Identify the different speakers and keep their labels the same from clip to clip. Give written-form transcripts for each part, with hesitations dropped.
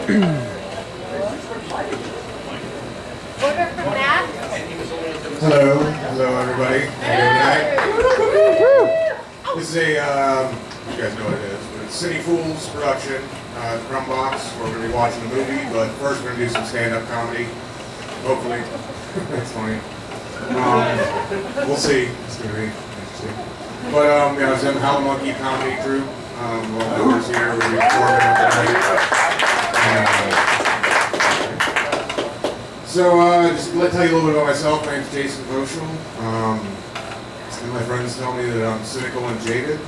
Speaker 1: Hello, everybody. This is a, you guys know what it is, but it's Cinefools production, Drumbox. We're going to be watching a movie, but first we're going to do some stand-up comedy. Hopefully. That's funny. We'll see. It's going to be interesting. But, yeah, it's a Howlin' Monkey comedy troupe. Well, members here, we're going to be performing tonight. So, just to tell you a little bit about myself. My name's Jason Voschel. And my friends tell me that I'm cynical and jaded.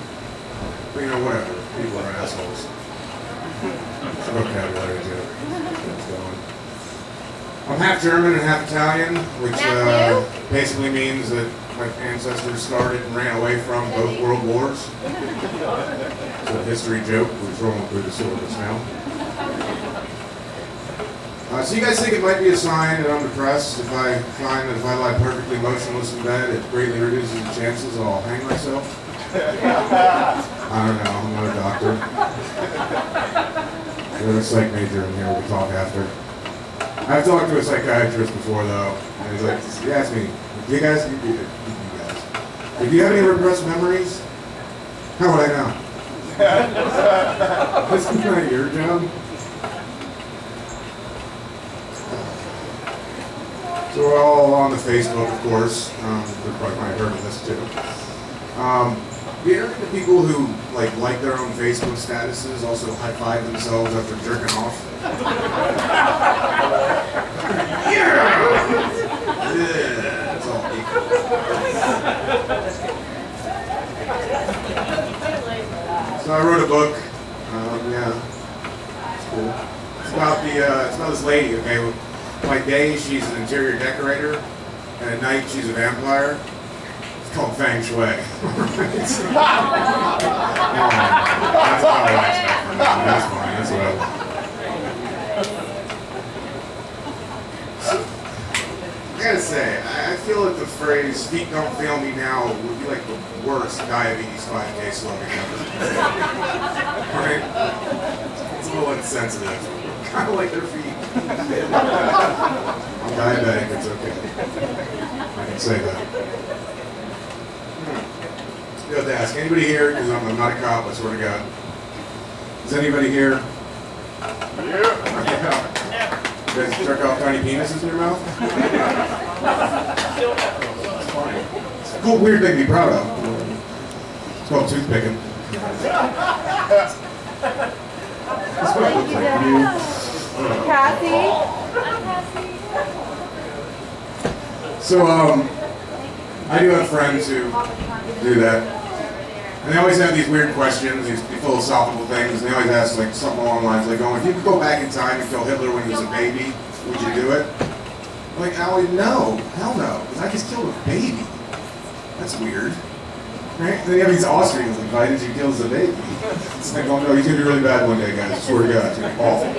Speaker 1: But, you know, whatever. People are assholes. It's a vocabulary joke. I'm half German and half Italian, which basically means that my ancestors started and ran away from both world wars. It's a history joke. We're just rolling through the syllabus now. So you guys think it might be a sign that I'm depressed if I find that if I lie perfectly motionless in bed, it greatly reduces the chances I'll hang myself? I don't know, I'm not a doctor. There's a psych major in here, we'll talk after. I've talked to a psychiatrist before though, and he's like, he asked me, do you have any repressed memories? How would I know? Isn't that your job? So we're all on the Facebook, of course. You've probably heard of this too. You ever get the people who like their own Facebook statuses also high-five themselves after jerking off? Yeah! It's all equal. So I wrote a book. Yeah, it's cool. It's about this lady. Okay. By day, she's an interior decorator, and at night, she's a vampire. It's called Feng Shui. That's how I like stuff for now. That's fine. That's what I gotta say, I feel that the phrase "feet don't fail me now" would be like the worst diabetes 5K slogan ever. Right? It's a little insensitive. Kind of like their feet. I'm diabetic, it's okay. I can say that. You have to ask anybody here, because I'm not a cop, I swear to God. Is anybody here? Yeah. You guys jerk off tiny penises in your mouth? It's funny. It's a cool, weird thing to be proud of. It's called toothpicking. That's what it looks like to you.
Speaker 2: Kathy?
Speaker 1: So, I do have friends who do that. And they always have these weird questions, these philosophical things, and they always ask like something along the lines like, if you could go back in time and kill Hitler when he was a baby, would you do it? I'm like, Allie, no. Hell no. Because I just killed a baby. That's weird. Right? And then you have these Austrians like, why did you kill the baby? It's like, oh no, he's going to be really bad one day, guys. I swear to God, it's going to be awful.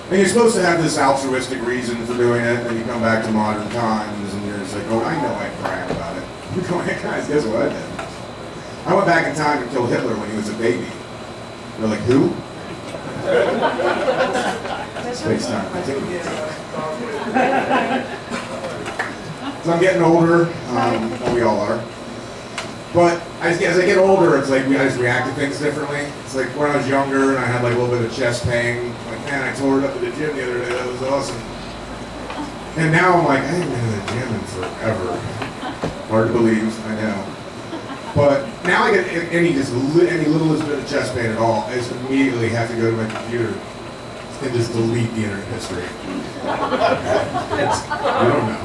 Speaker 1: And you're supposed to have this altruistic reason for doing it, and then you come back to modern times, and you're just like, oh, I know I brag about it. You're going, hey guys, guess what I did? I went back in time and killed Hitler when he was a baby. They're like, who? Space time. So I'm getting older, well, we all are. But as I get older, it's like I just react to things differently. It's like when I was younger and I had like a little bit of chest pain, like man, I tore it up at the gym the other day, that was awesome. And now I'm like, I haven't been to the gym in forever. Hard to believe, I know. But now I get any littlest bit of chest pain at all, I just immediately have to go to my computer and just delete the internet history. I don't know.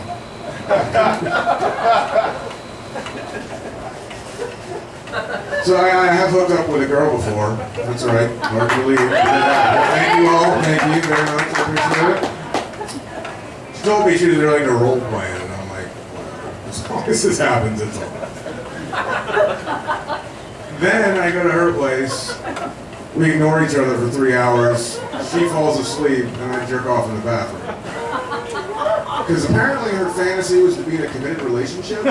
Speaker 1: So I have hooked up with a girl before. That's right. Hard to believe. Thank you all. Thank you very much. I appreciate it. She told me she was really into role playing, and I'm like, whatever. As long as this happens, it's all right. Then I go to her place. We ignore each other for 3 hours. She falls asleep, and I jerk off in the bathroom. Because apparently her fantasy was to be in a committed relationship.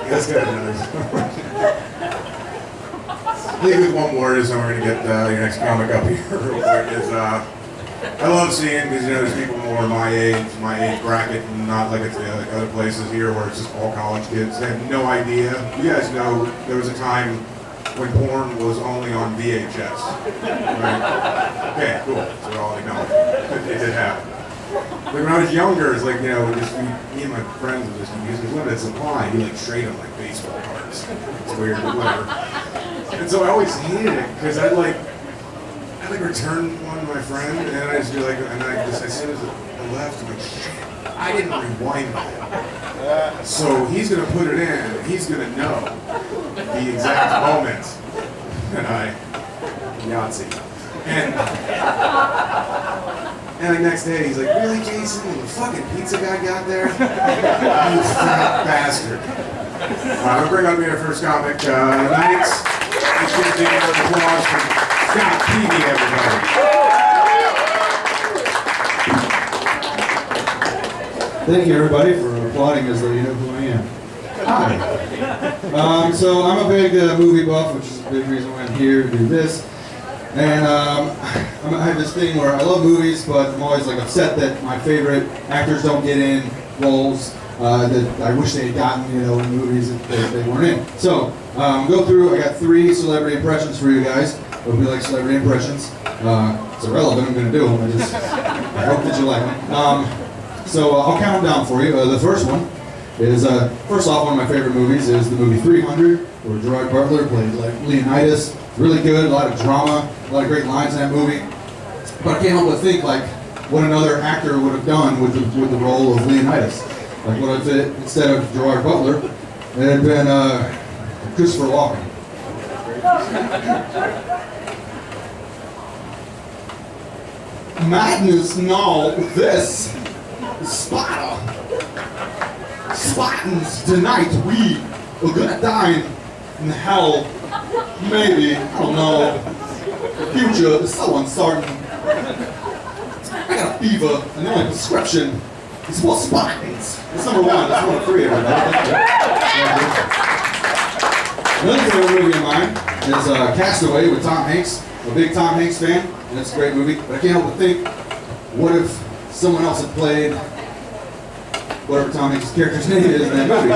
Speaker 1: That's good. leave with one word, is we're gonna get your next comic up here real quick. Is I love seeing, because there's people more my age bracket, and not like it's the other places here where it's just all college kids. They have no idea. You guys know there was a time when porn was only on VHS, right? Okay, cool. So we're all acknowledging it did happen. Like when I was younger, it's like, me and my friends would just use this limited supply. You like trade them like baseball cards. It's weird, but whatever. And so I always hated it because I'd return one to my friend, and I just be like, and I just, as soon as I left, I'm like, shit, I didn't rewind that. So he's gonna put it in, and he's gonna know the exact moment that I Yahtzee. And the next day, he's like, really, Jason? The fucking pizza guy got there? You fat bastard. I'll bring up our first comic tonight. Let's give a round of applause for Scott Peavy, everybody.
Speaker 3: Thank you, everybody, for applauding as though you know who I am. Hi. So I'm a big movie buff, which is a big reason why I'm here to do this. And I have this thing where I love movies, but I'm always like upset that my favorite actors don't get in roles that I wish they had gotten, in movies that they weren't in. So go through. I got 3 celebrity impressions for you guys. Hope you like celebrity impressions. It's irrelevant. I'm going to do them. I hope that you like them. So I'll count them down for you. The first one is first off, one of my favorite movies is the movie 300, where Gerard Butler played like Leonidas. Really good, a lot of drama, a lot of great lines in that movie. But I can't help but think like what another actor would have done with the role of Leonidas. Like what if it, instead of Gerard Butler, it had been Christopher Walken. Madness, no, this is Sparta. Spartans, tonight we are gonna dine in hell. Maybe, I don't know. The future is so uncertain. I got a fever, and the only prescription is for Spartans. That's number 1. That's one of 3, everybody. Another favorite movie of mine is Castaway with Tom Hanks. I'm a big Tom Hanks fan, and it's a great movie. But I can't help but think, what if someone else had played whatever Tom Hanks' character's name is in that movie?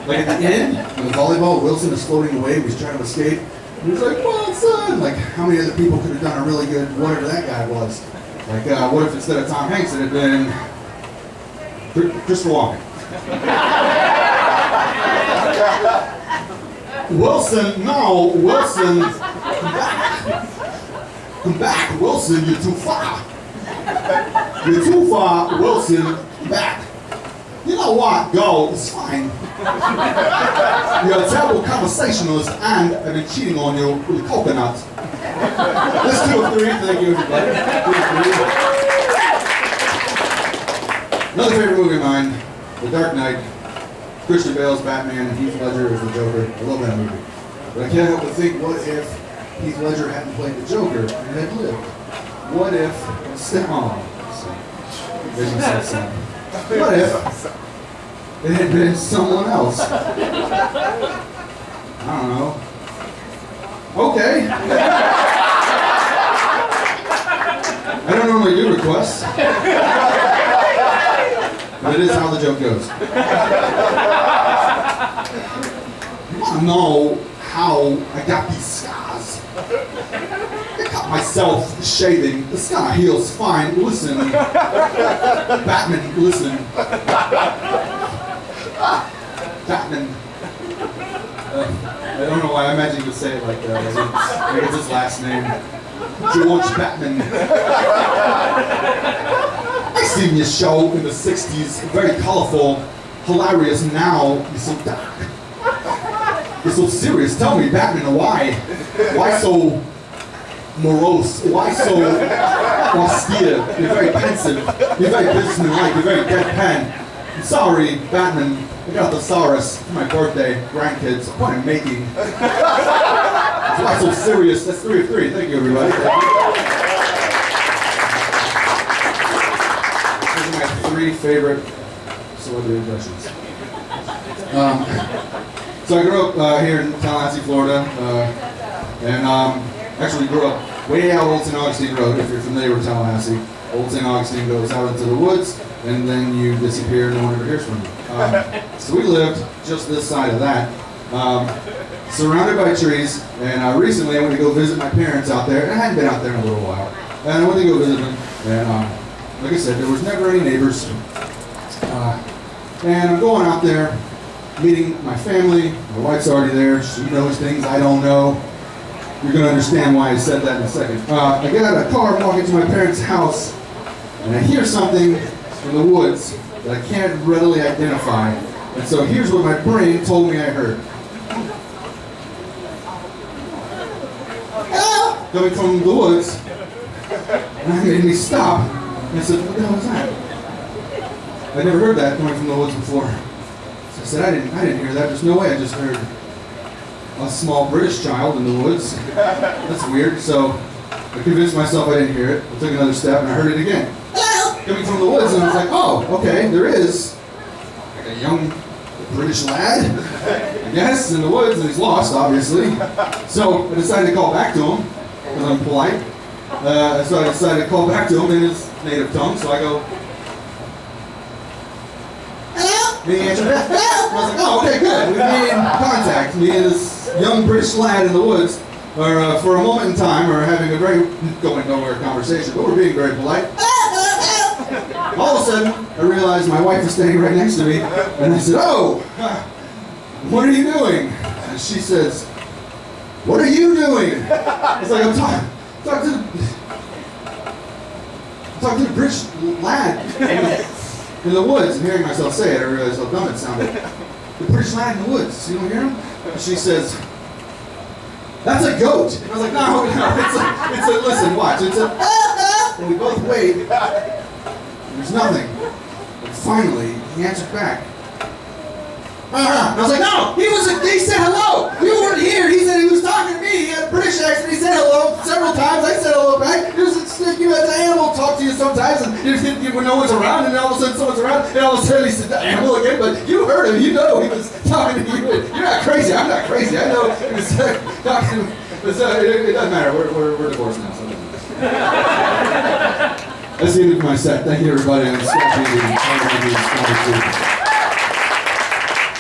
Speaker 3: Like at the end, when the volleyball, Wilson is floating away, he's trying to escape. And he's like, Wilson! Like, how many other people could have done a really good whatever that guy was? Like, what if instead of Tom Hanks, it had been Christopher Walken? Wilson, no, Wilson, come back. Come back, Wilson, you're too far. You're too far, Wilson, come back. You know what? Go. It's fine. You're a terrible conversationalist, and I've been cheating on you with a coconut. Let's do a 3. Thank you, everybody. Another favorite movie of mine, The Dark Knight. Christian Bale's Batman and Heath Ledger as the Joker. I love that movie. But I can't help but think, what if Heath Ledger hadn't played the Joker and had lived? What if instead? There's myself saying. What if it had been someone else? I don't know. Okay. I don't normally do requests. But it is how the joke goes. You want to know how I got these scars? I cut myself shaving. The scar heals fine. Listen. Batman, listen. Batman. I don't know why. I imagine you would say it like that. Maybe it's his last name. George Batman. I seen your show in the 60s. Very colorful. Hilarious. Now you're so dark. You're so serious. Tell me, Batman, why? Why so morose? Why so austere? You're very pensive. You're very businesslike. You're very deadpan. I'm sorry, Batman. I got the thesaurus for my birthday. Grandkids. What I'm making. Why so serious? That's 3 of 3. Thank you, everybody. Thank you. Those are my 3 favorite celebrity impressions. So I grew up here in Tallahassee, Florida, And actually grew up way out Old St. Augustine Road, if you're familiar with Tallahassee. Old St. Augustine goes out into the woods, and then you disappear and no one ever hears from you. So we lived just this side of that, surrounded by trees, and recently I went to go visit my parents out there, and I hadn't been out there in a little while. And I went to go visit them, and like I said, there was never any neighbors. And I'm going out there, meeting my family. My wife's already there. She knows things I don't know. You're going to understand why I said that in a second. I get out of the car, walk into my parents' house, and I hear something in the woods that I can't readily identify. And so here's what my brain told me I heard. Hello! Coming from the woods. And that made me stop. And I said, what the hell was that? I'd never heard that coming from the woods before. So I said, I didn't hear that. There's no way I just heard a small British child in the woods. That's weird. So I convinced myself I didn't hear it. I took another step and I heard it again. Hello! Coming from the woods, and I was like, oh, okay, there is like a young British lad, I guess, in the woods, and he's lost, obviously. So I decided to call back to him, because I'm polite. So I decided to call back to him in his native tongue, so I go, hello? And he answered, hello? And I was like, oh, okay, good. We made contact. Me and this young British lad in the woods are, for a moment in time, are having a very going nowhere conversation, but we're being very polite. All of a sudden, I realized my wife was standing right next to me, and I said, oh, what are you doing? And she says, what are you doing? It's like, I'm talking to the British lad in the woods, and hearing myself say it, I realized how dumb it sounded. The British lad in the woods, you don't hear him? And she says, that's a goat. And I was like, no, it's a, listen, watch, it's a, and we both wait. There's nothing. And finally, he answered back. And I was like, no, he said hello. You weren't here. He said he was talking to me. He had a British accent. He said hello several times. I said hello back. It was you know, the animal talk to you sometimes, and when no one's around, and then all of a sudden someone's around, and all of a sudden he said the animal again, but you heard him. You know he was talking to you. You're not crazy. I'm not crazy. I know he was talking. It doesn't matter. We're divorced now. So. That's the end of my set. Thank you, everybody. I'm Scott Beatty.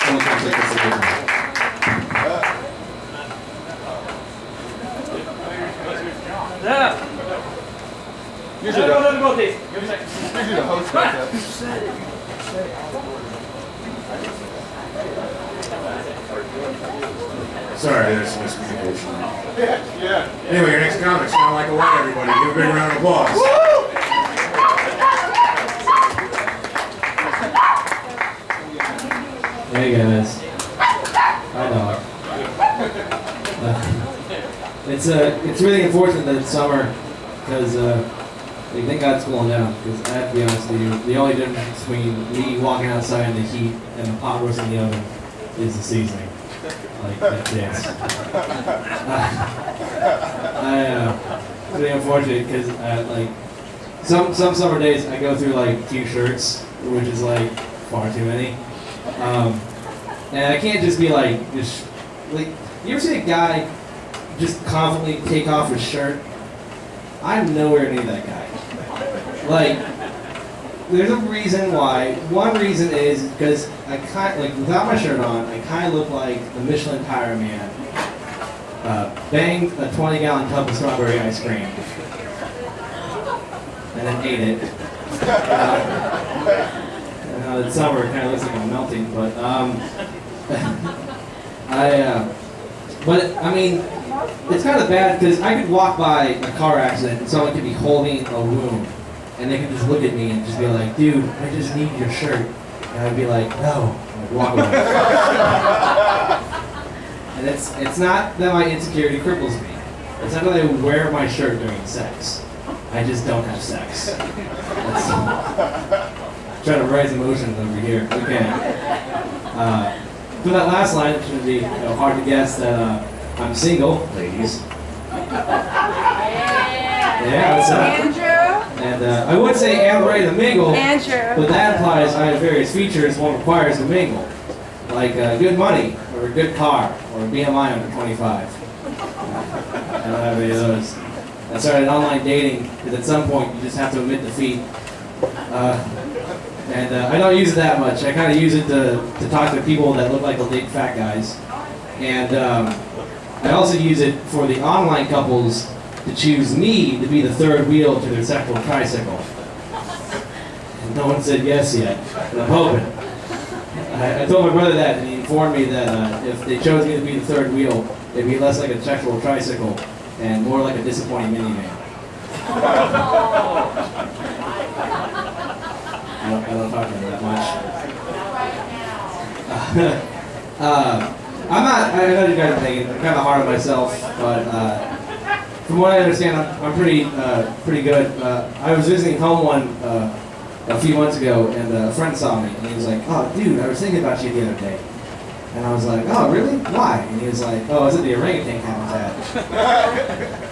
Speaker 3: Someone come take this away. Usually the host does that.
Speaker 1: Sorry, there's some miscommunication.
Speaker 4: Yeah.
Speaker 1: Anyway, your next comic's Sound Like a Word, everybody. Give a big round of applause.
Speaker 5: Hey guys. Hi dog. It's really unfortunate that it's summer because thank God it's cooling down, because I have to be honest with you, the only difference between me walking outside in the heat and the pot roast in the oven is the seasoning. Like, that's it. It's really unfortunate because like some summer days I go through like 2 shirts, which is like far too many. And I can't just be like, you ever see a guy just confidently take off his shirt? I'm nowhere near that guy. Like, there's a reason why. One reason is because I without my shirt on, I kind of look like the Michelin Tire Man. Banged a 20-gallon tub of strawberry ice cream. And then ate it. It's summer, it kind of looks like I'm melting, but but I mean, it's kind of bad because I could walk by a car accident and someone could be holding a wound, and they could just look at me and just be like, "Dude, I just need your shirt," and I'd be like, "No," and I'd walk away. And it's not that my insecurity cripples me. It's not that I wear my shirt during sex. I just don't have sex. Trying to raise emotions over here. Okay. For that last line, it should be hard to guess that I'm single, ladies. Yeah, that's
Speaker 2: Andrew.
Speaker 5: And I would say am ready to mingle,
Speaker 2: Andrew.
Speaker 5: but that implies I have various features one requires to mingle, like good money, or a good car, or a BMI under 25. I don't have any of those. I started online dating because at some point you just have to admit defeat. And I don't use it that much. I kind of use it to talk to people that look like they'll date fat guys. And I also use it for the online couples to choose me to be the third wheel to their sexual tricycle. And no one said yes yet, but I'm hoping. I told my brother that, and he informed me that if they chose me to be the third wheel, it'd be less like a sexual tricycle and more like a disappointing minivan. I don't talk to him that much. I know you guys are thinking, I'm kind of hard on myself, but from what I understand, I'm pretty good. I was visiting home one a few months ago, and a friend saw me, and he was like, "Oh, dude, I was thinking about you the other day." And I was like, "Oh, really? Why?" And he was like, "Oh, is it the orangutan habitat?"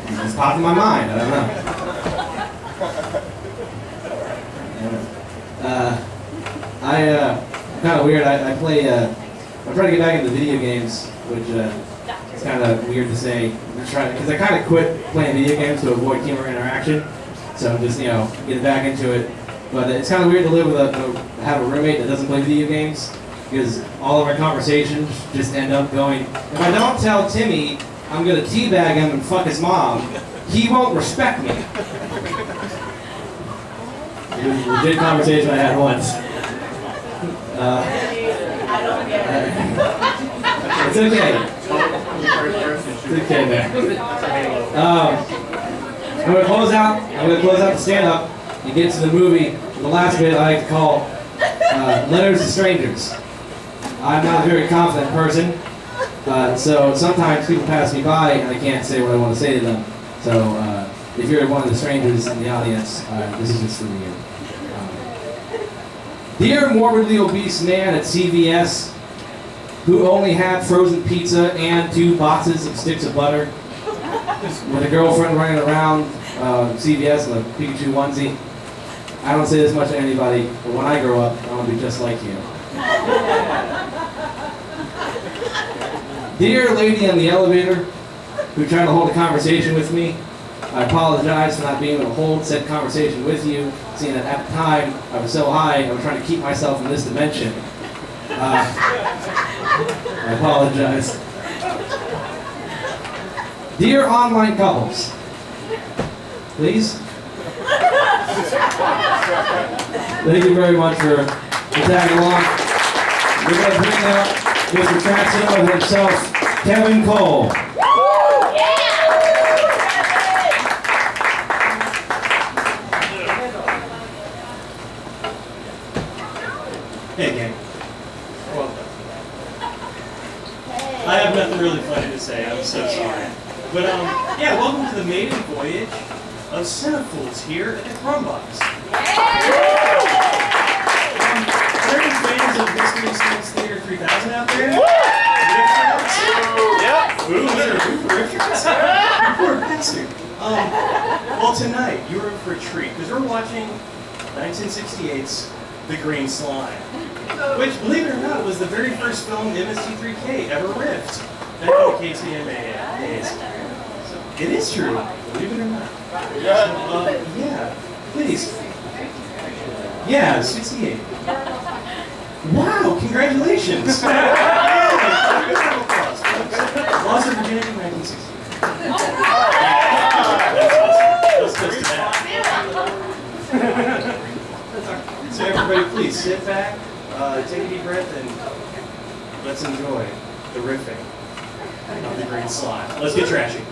Speaker 5: It just popped in my mind. I don't know. I'm kind of weird. I play. I'm trying to get back into video games, which is kind of weird to say. I'm trying because I kind of quit playing video games to avoid teamwork interaction. So I'm just getting back into it. But it's kind of weird to live with have a roommate that doesn't play video games because all of our conversations just end up going. If I don't tell Timmy I'm gonna teabag him and fuck his mom, he won't respect me. It was a legit conversation I had once. It's okay. It's okay, man. I'm gonna close out the stand-up and get to the movie. The last bit I like to call Letters to Strangers. I'm not a very confident person, so sometimes people pass me by and I can't say what I want to say to them. So if you're one of the strangers in the audience, this is just for you. Dear morbidly obese man at CVS who only had frozen pizza and 2 boxes of sticks of butter with a girlfriend running around CVS in a Pikachu onesie. I don't say this much to anybody, but when I grow up, I want to be just like you. Dear lady in the elevator who tried to hold a conversation with me, I apologize for not being able to hold said conversation with you, seeing that at the time I was so high, I was trying to keep myself in this dimension. I apologize. Dear online couples, please. Thank you very much for tagging along. We're going to bring out Mr. Traxino himself, Kevin Cole.
Speaker 4: Hey, gang. Well, I have nothing really funny to say. I'm so sorry. But yeah, welcome to the maiden voyage of Cinefools here at the Crumbox. Are there any fans of Mystery Science Theater 3000 out there? Yep. Ooh, Richards. Poor bastard. Well, tonight you're in for a treat because we're watching 1968's The Green Slime, which, believe it or not, was the very first film MST3K ever riffed back in the KTMA days. So, it is true, believe it or not. So, yeah, please. Yeah, 68. Wow, congratulations! Yeah, lost her virginity in 1968. Let's toast to that. So everybody, please sit back, take a deep breath, and let's enjoy the riffing of the Green Slime. Let's get trashy.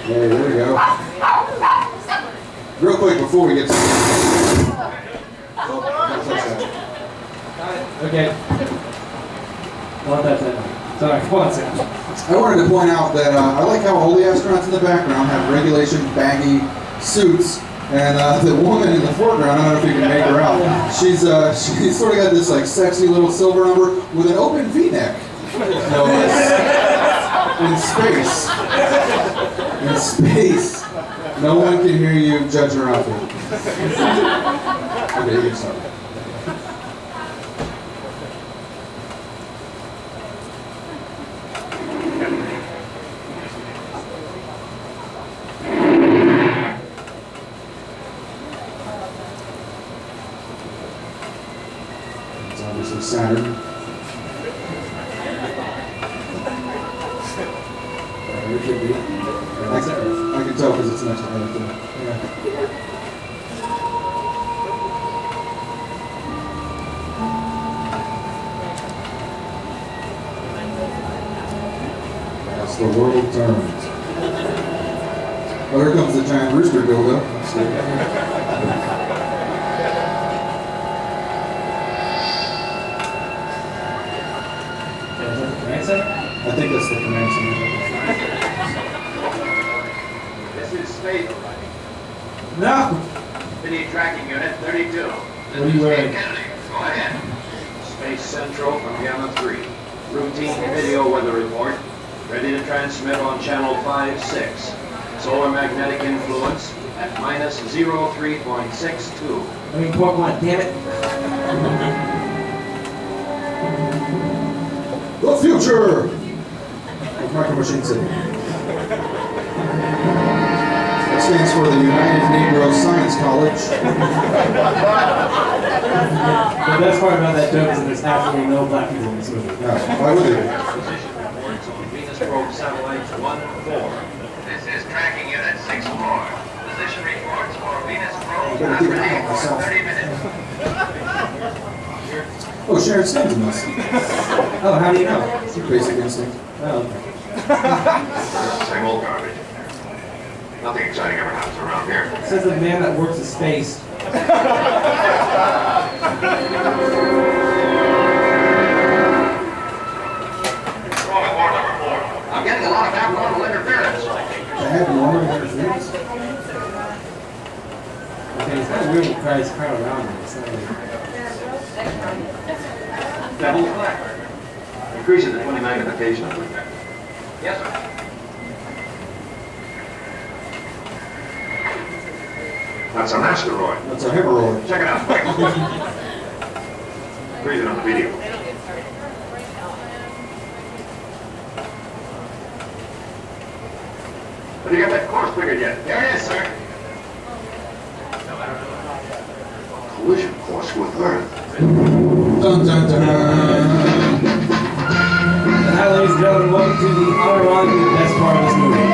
Speaker 3: There we go. Real quick before we get to
Speaker 5: Okay. Don't touch that. Sorry, one second.
Speaker 3: I wanted to point out that I like how all the astronauts in the background have regulation baggy suits, and the woman in the foreground, I don't know if you can make her out. She's sort of got this like sexy little silver number with an open V-neck. So in space. No one can hear you judge your outfit. Okay, you can start. It's obviously Saturn. It could be. I can tell because it's next to Earth. Yeah. As the world turns. Well, here comes the giant rooster buildup. Let's see. I think that's the command center.
Speaker 6: This is Spade.
Speaker 5: No!
Speaker 6: Video tracking unit 32.
Speaker 5: What are you wearing?
Speaker 6: Kennedy, go ahead. Space Central from Gamma 3. Routine video weather report. Ready to transmit on channel 5-6. Solar magnetic influence at minus 03.62.
Speaker 5: I mean, port one, damn it.
Speaker 3: The future of Micro Machine City. That stands for the United Negro Science College.
Speaker 5: The best part about that joke is that there's absolutely no black people in this movie.
Speaker 3: Yeah, why would they?
Speaker 6: Position reports on Venus probe satellite 1-4. This is tracking unit 6-4. Position reports for Venus probe
Speaker 3: Better keep an eye on myself.
Speaker 6: 30 minutes.
Speaker 3: Oh, Sharon Stone's in this.
Speaker 5: Oh, how do you know?
Speaker 3: It's your basic instinct.
Speaker 5: Oh, okay.
Speaker 6: Same old garbage. Nothing exciting ever happens around here.
Speaker 5: It says the man that works in space.
Speaker 6: I'm getting a lot of abnormal interference.
Speaker 3: Abnormal interference?
Speaker 5: Okay, it's kind of weird when cries crowd around me. It's not like...
Speaker 6: Double flat. Increasing the 20 magnification of the effect. Yes, sir. That's an asteroid.
Speaker 3: That's a hemorrhoid.
Speaker 6: Check it out, quick. Freeze it on the video. Have you got that course figured yet? There it is, sir. Collision course with Earth.
Speaker 3: Dun dun dun.
Speaker 5: And now, ladies and gentlemen, welcome to the unironically best part of this movie.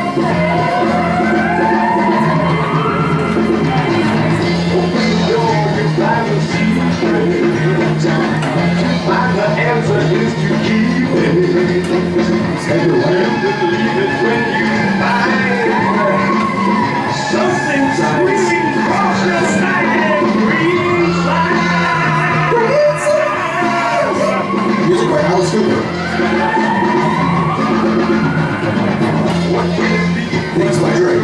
Speaker 3: Music by Alice Cooper. Thanks by Drake.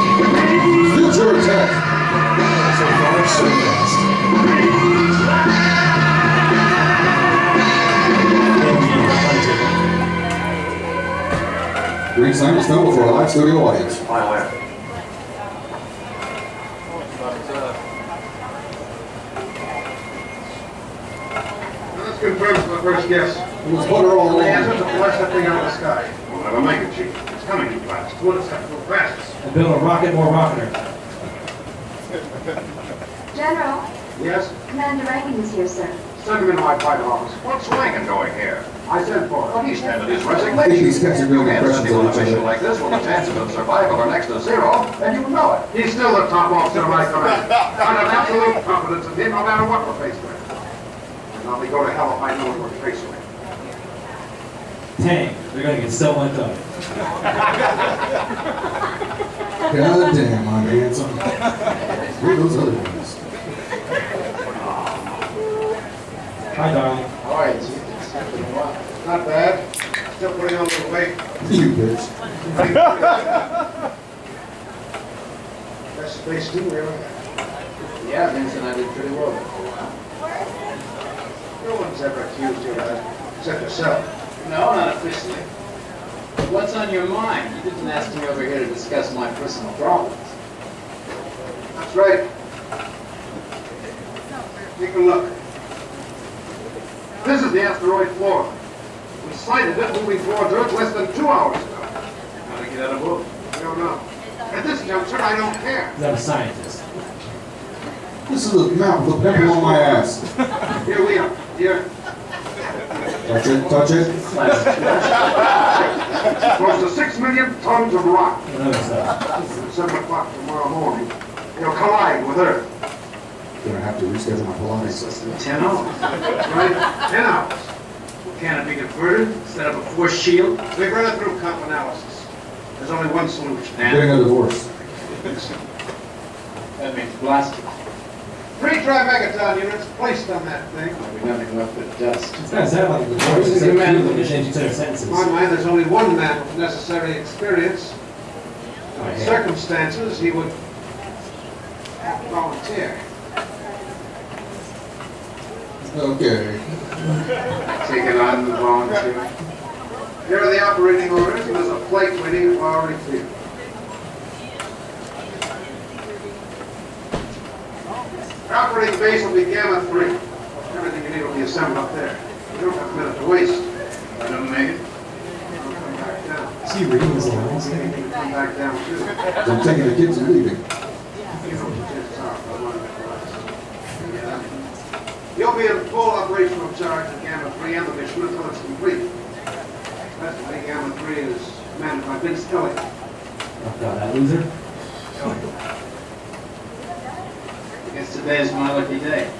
Speaker 3: Future Attack.
Speaker 4: So far, so fast.
Speaker 3: Green sign is known before a live studio audience.
Speaker 6: Final air.
Speaker 7: Let's confirm for the first guess.
Speaker 3: It was butter all
Speaker 7: The answer
Speaker 3: along.
Speaker 7: to flash that thing out of the sky.
Speaker 6: We'll never make it, Chief. It's coming too fast.
Speaker 7: What is that? Go fast.
Speaker 5: And build a rocket more rocketer.
Speaker 2: General,
Speaker 7: Yes?
Speaker 2: Commander Rankin is here, sir.
Speaker 7: Send him into my private office.
Speaker 6: What's Rankin doing here?
Speaker 7: I sent for
Speaker 6: Well,
Speaker 7: him.
Speaker 6: he's handed his
Speaker 3: I
Speaker 6: resignation.
Speaker 3: think these guys are doing
Speaker 6: You can't
Speaker 3: impressions
Speaker 6: send him
Speaker 3: of
Speaker 6: on a
Speaker 3: each
Speaker 6: mission
Speaker 3: other.
Speaker 6: like this when the chances of survival are next to zero, and you know it.
Speaker 7: He's still the top officer of my command. I have absolute confidence in him no matter what we're faced with. And I'll be go to hell if I know what we're faced with.
Speaker 5: Dang, they're gonna get so much up.
Speaker 3: God damn, I'm handsome. Who are those other ones?
Speaker 5: Hi, darling.
Speaker 7: All right, it's been a while. Not bad. Still putting on a little weight.
Speaker 3: You bitch.
Speaker 7: Best space too, really.
Speaker 8: Yeah, Vincent, I did pretty well.
Speaker 7: No one's ever accused you of that, except yourself.
Speaker 8: No, not officially. What's on your mind? You didn't ask me over here to discuss my personal problems.
Speaker 7: That's right. Take a look. This is the asteroid Flora. We sighted it moving towards Earth less than 2 hours ago.
Speaker 8: How to get out of book?
Speaker 7: I don't know. At this juncture, I don't care.
Speaker 5: I'm a scientist.
Speaker 3: This is a map with a pimple on my ass.
Speaker 7: Here we are. Here.
Speaker 3: Touch it, touch it.
Speaker 7: Close to 6 million tons of rock.
Speaker 5: Another stuff.
Speaker 7: At 7 o'clock tomorrow morning, it'll collide with Earth.
Speaker 3: Gonna have to reschedule my Pilates.
Speaker 8: Less than 10 hours.
Speaker 7: That's right. 10 hours.
Speaker 8: Can't it be diverted instead of a force shield?
Speaker 7: We've run it through comp analysis. There's only one solution.
Speaker 3: I'm getting a divorce.
Speaker 8: That means blasted.
Speaker 7: 3 tri-megaton units placed on that thing.
Speaker 8: There'll be nothing left but dust.
Speaker 5: It's kind of sad like the voice is so cute when you change each other's sentences.
Speaker 7: In my mind, there's only one man with necessary experience. In circumstances, he would have to volunteer.
Speaker 3: Okay.
Speaker 8: Take it on the volunteer.
Speaker 7: Here are the operating orders, and there's a plate waiting at Flowery Field. Our operating base will be Gamma 3. Everything you need will be assembled up there. You don't have a minute to waste.
Speaker 8: I don't make it.
Speaker 7: I'll come back down.
Speaker 5: Is he reading his lines?
Speaker 7: You can come back down too.
Speaker 3: I'm taking the kids and leaving.
Speaker 7: You know what the chances are for one of the class. You'll be in full operational charge of Gamma 3 and the mission until it's complete. Presently, Gamma 3 is commanded by Vince Kelly.
Speaker 5: Oh god, that loser.
Speaker 8: I guess today is my lucky day.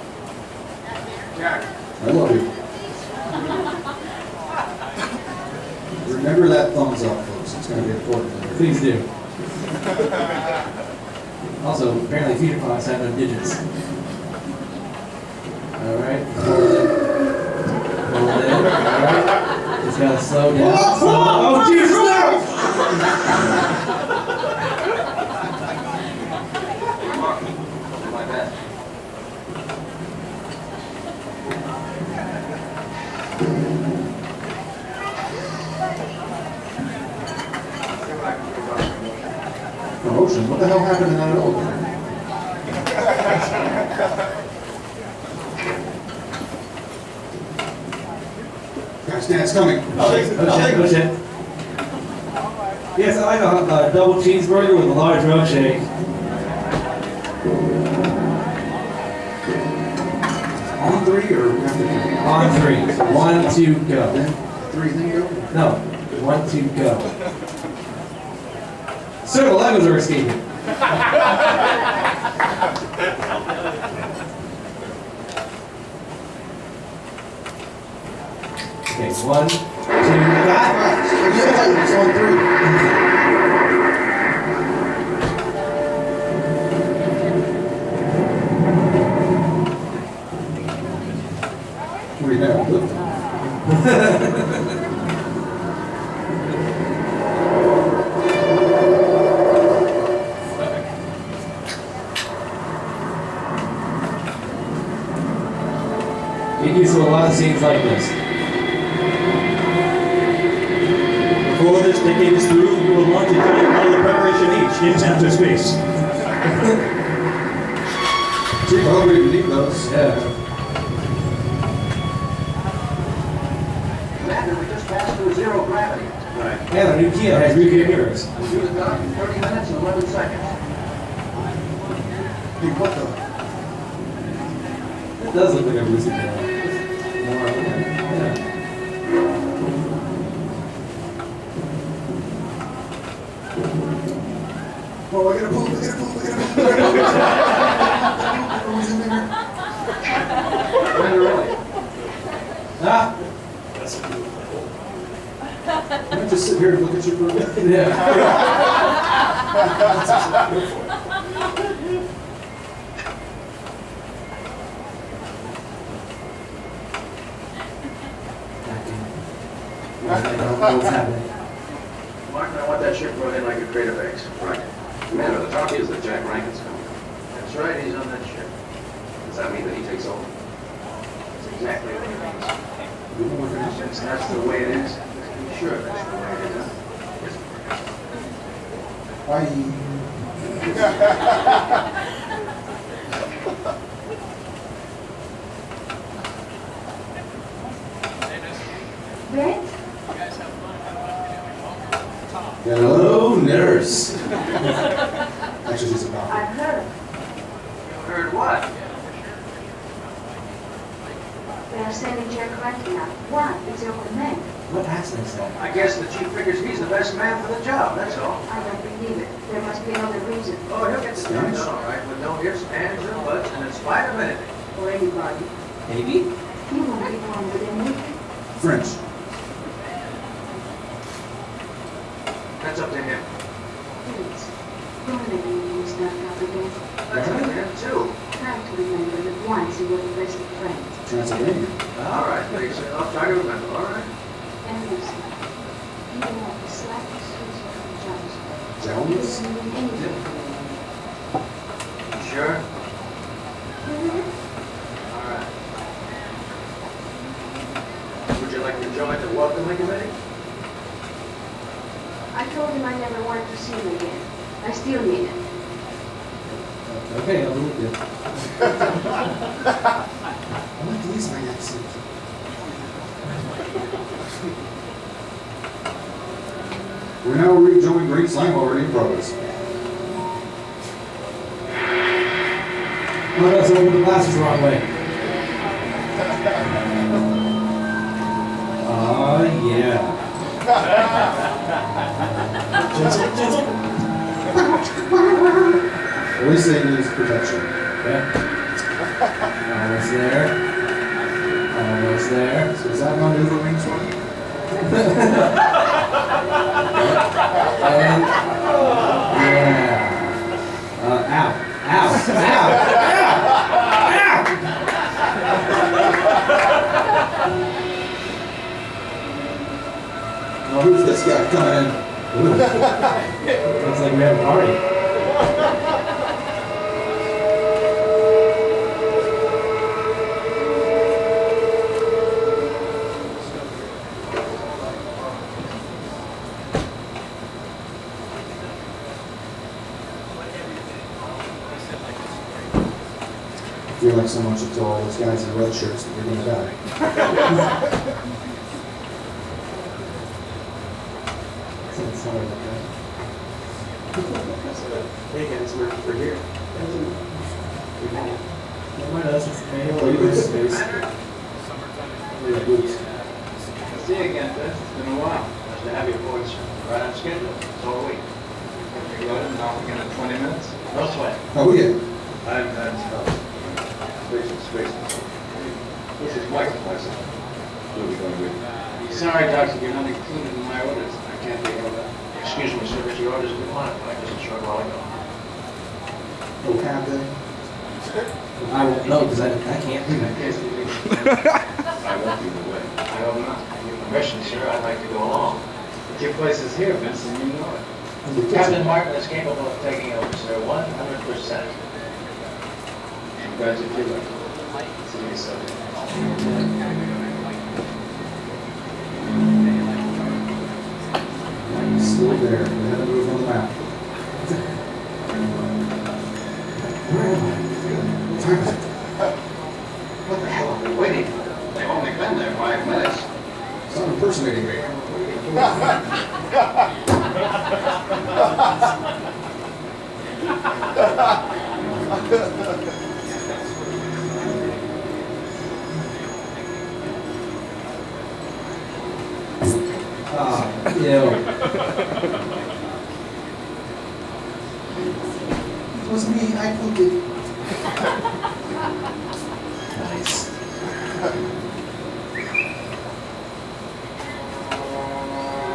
Speaker 7: Jack,
Speaker 3: I love you. Remember that thumbs up, folks. It's gonna be important.
Speaker 5: Please do. Also, apparently future clocks have no digits. Alright, hold it. Hold it. Alright. Just gotta slow down. Slow down. Oh Jesus, no!
Speaker 8: My bad.
Speaker 3: Promotion? What the hell happened in that elevator? Guys, Dan's coming.
Speaker 5: Oh shit. Yes, I like a double cheeseburger with a large milkshake.
Speaker 3: On 3 or after 3?
Speaker 5: On 3. 1, 2, go.
Speaker 3: Then 3, then go.
Speaker 5: No. 1, 2, go. So the Legos are escaping. Okay, 1, 2, back.
Speaker 3: It's on 3. We have lift.
Speaker 5: Get used to a lot of scenes like this.
Speaker 4: Before this decade is through, we will launch a giant model of preparation H into outer space.
Speaker 3: Chief, I hope we need those.
Speaker 5: Yeah.
Speaker 6: Commander, we just passed through zero gravity.
Speaker 5: Yeah, the new Kia has nuclear mirrors.
Speaker 6: We'll do the dock in 30 minutes and 11 seconds.
Speaker 3: Hey, what the?
Speaker 5: It does look like a lucid pillow. More, yeah.
Speaker 3: Oh, I gotta poop, I gotta poop, I gotta poop. Everyone's in there.
Speaker 6: Commander, really?
Speaker 5: Ah!
Speaker 3: Can I just sit here and look at you for a bit?
Speaker 5: Yeah. I don't know what's happening.
Speaker 6: Martin, I want that ship brought in like a crate of eggs. Right.
Speaker 8: Man, the talk is that Jack Rankin's coming.
Speaker 6: That's right, he's on that ship.
Speaker 8: Does that mean that he takes over?
Speaker 6: That's exactly what he means. Since that's the way it is, be sure that's the way it is, huh?
Speaker 2: Brent?
Speaker 3: Hello, nurse. Actually, she's a doctor.
Speaker 2: I've heard.
Speaker 6: Heard what?
Speaker 2: They are sending Jack Rankin out. Why? Is your command?
Speaker 5: What accident is that?
Speaker 6: I guess the chief figures he's the best man for the job, that's all.
Speaker 2: I don't believe it. There must be another reason.
Speaker 6: Oh, he'll get the job done all right, with no ifs, ands, or buts, and in spite of anything.
Speaker 2: Or anybody.
Speaker 5: Maybe?
Speaker 2: He won't be one with any.
Speaker 3: French.
Speaker 6: That's up to him.
Speaker 2: Please. Don't let me use that up again.
Speaker 6: That's up to him, too.
Speaker 2: Try to remember that once you were the best of friends.
Speaker 3: Transylvania.
Speaker 6: All right, Lisa, I'll try to remember, all right?
Speaker 2: And listen. You don't have the slightest reason for jealousy. It
Speaker 3: Jones.
Speaker 2: doesn't mean anything to me.
Speaker 6: You sure?
Speaker 2: Mhm.
Speaker 6: All right. Would you like to join the welcoming committee?
Speaker 2: I told him I never wanted to see him again. I still mean it.
Speaker 5: Okay, I'll believe you.
Speaker 3: I like to use my accent. We're now rejoining Great Slam already in progress.
Speaker 5: Oh no, someone put the glasses the wrong way. Oh yeah.
Speaker 3: At least they use protection.
Speaker 5: Yeah. Almost there. Almost there.
Speaker 3: So is that maneuver wings one?
Speaker 5: And yeah. Ow. Ow. Ow. Ow.
Speaker 3: Oh, who's this guy coming in?
Speaker 5: Ooh. Looks like we have a party.
Speaker 3: I feel like someone should tell all those guys in red shirts that they're gonna die.
Speaker 5: Sounds sorry about that.
Speaker 4: Hey guys, we're here.
Speaker 5: Don't mind us, it's me.
Speaker 3: What do you do?
Speaker 5: Space.
Speaker 3: Yeah, boots.
Speaker 8: See you again, Vince. It's been a while.
Speaker 6: Nice to have you boys right on schedule. So are we.
Speaker 8: You got it now again in 20 minutes?
Speaker 6: No sweat.
Speaker 3: Oh, yeah.
Speaker 6: I'm stuck. Space. This is Michael Tyson. Who are we going with?
Speaker 8: Sorry, Doctor, you're not included in my orders. I can't take over that.
Speaker 6: Excuse me, sir, but your orders have been modified just a short while ago.
Speaker 3: Oh, Captain.
Speaker 5: I won't know because I can't do
Speaker 8: In
Speaker 5: that.
Speaker 8: case you
Speaker 6: I won't be the way.
Speaker 8: I hope not.
Speaker 6: With your permission, sir, I'd like to go along.
Speaker 8: But your place is here, Vince, and you know it.
Speaker 6: Captain Martin is capable of taking over, sir, 100%.
Speaker 8: I'm glad you feel it. See you soon.
Speaker 3: Still there. We had to move on the map. Where am I? What time is it?
Speaker 8: What the hell are we waiting for? They've only been there 5 minutes.
Speaker 3: Stop impersonating me.
Speaker 5: Oh, ew.
Speaker 3: It was me. I cooked it.
Speaker 5: Nice.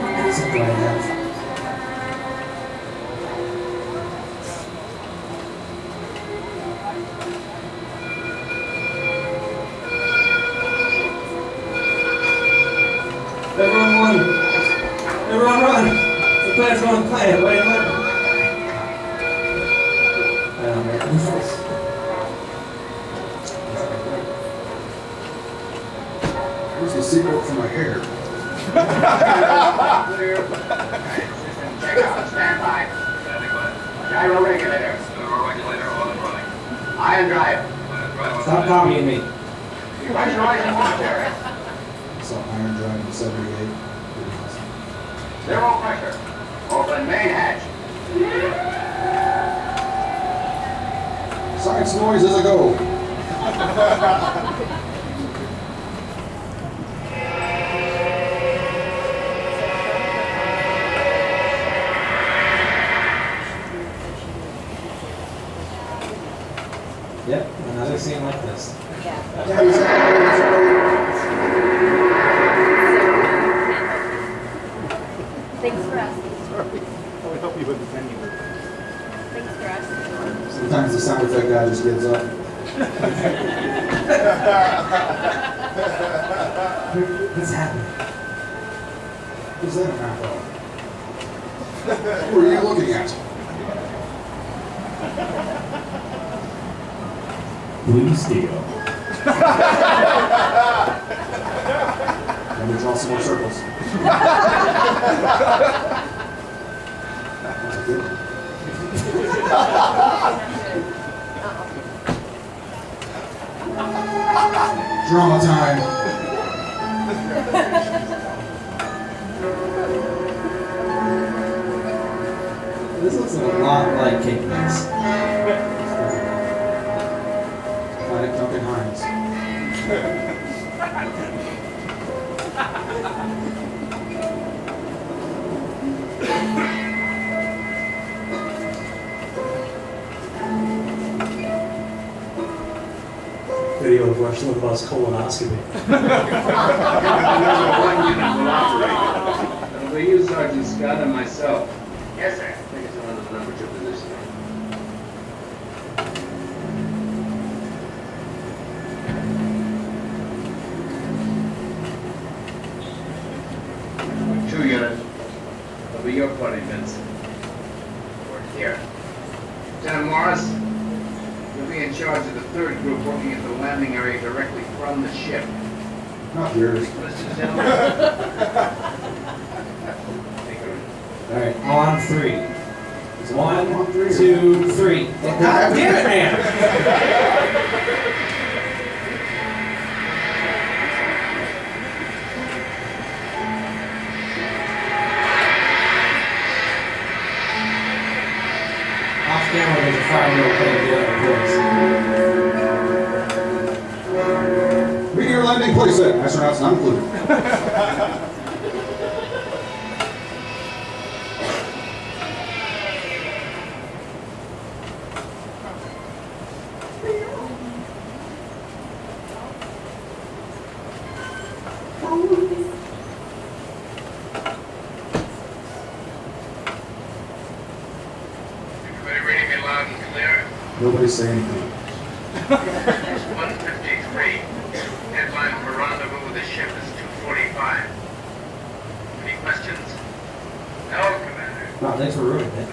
Speaker 5: What accent do I have?
Speaker 3: Everyone,
Speaker 5: run. The plan's going to plan. Wait, wait.
Speaker 3: Where's the seatbelt for my hair?
Speaker 8: Clear. System check out. Stand by. Gyro regulator. Ion drive.
Speaker 5: Stop copying me.
Speaker 8: Pressurizing water.
Speaker 3: I saw Iron Drive in 78.
Speaker 8: Zero pressure. Open main hatch.
Speaker 3: Science noise as I go.
Speaker 5: Yep, another scene like this.
Speaker 9: Thanks for us.
Speaker 10: I would help you with the menu.
Speaker 9: Thanks for us.
Speaker 3: Sometimes the sound effect guy just gives up.
Speaker 5: What's happening?
Speaker 3: What's that map of? What are you looking at?
Speaker 5: Blue steel.
Speaker 3: Let me draw some more circles. That's a good one. Drama time.
Speaker 5: This looks a lot like cake mix.
Speaker 3: Like Duncan Hines.
Speaker 10: Video of Rush Limbaugh's colonoscopy.
Speaker 8: One unit will operate. It'll be you, Sergeant Scott, and myself. Yes, sir. Take us around to the number 2 position. Two unit. It'll be your party, Vince. Work here. Lieutenant Morris, you'll be in charge of the 3rd group working at the landing area directly from the ship.
Speaker 3: Not yours.
Speaker 8: Listen, gentlemen. Take her in.
Speaker 5: All right, on 3.
Speaker 3: Is it
Speaker 5: 1,
Speaker 3: on 3 or-
Speaker 5: 2, 3. God damn it, man! Off camera, there's a 5-year-old playing the other voice.
Speaker 3: Meteor landing playset. Astronauts not included.
Speaker 11: Everybody reading me loud and clear?
Speaker 3: Nobody say anything.
Speaker 11: 153. Deadline for rendezvous with the ship is 2:45. Any questions? No, Commander.
Speaker 5: Wow, thanks for ruining it.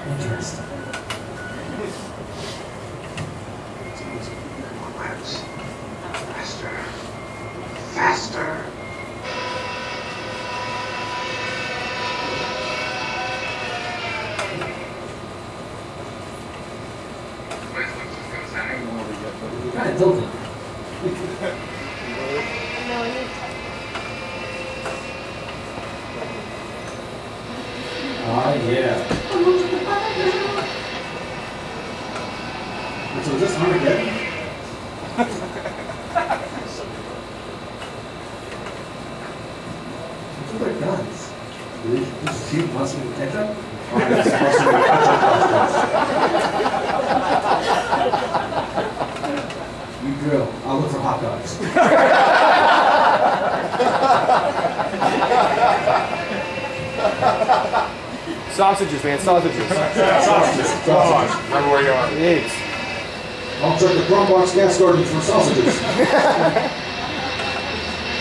Speaker 5: Interesting.
Speaker 7: Lads, faster. Faster.
Speaker 11: Place looks as good as any.
Speaker 5: Kind of tilted.
Speaker 9: No, I need
Speaker 5: Ah, yeah.
Speaker 3: So is this Armageddon?
Speaker 5: What's with their guns? Do they just shoot mustard and ketchup?
Speaker 3: Oh, it's supposed to be ketchup.
Speaker 5: You drill. I'll look for hot dogs.
Speaker 12: Sausages, man, sausages.
Speaker 1: Sausages. Come on, remember where you are.
Speaker 12: Thanks.
Speaker 3: I'll check the Chromebox gas garden for sausages.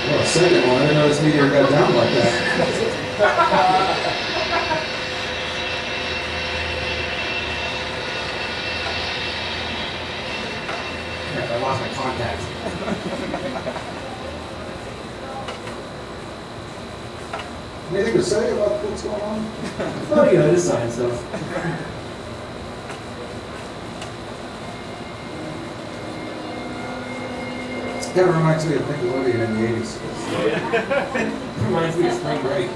Speaker 3: Well, a second one. I didn't know this meteor got down like that.
Speaker 12: Crap, I lost my contacts.
Speaker 3: Anything to say about what's going on?
Speaker 10: Oh, you know, just science stuff.
Speaker 3: Kind of reminds me of Nickelodeon in the 80s.
Speaker 12: Reminds me of spring break.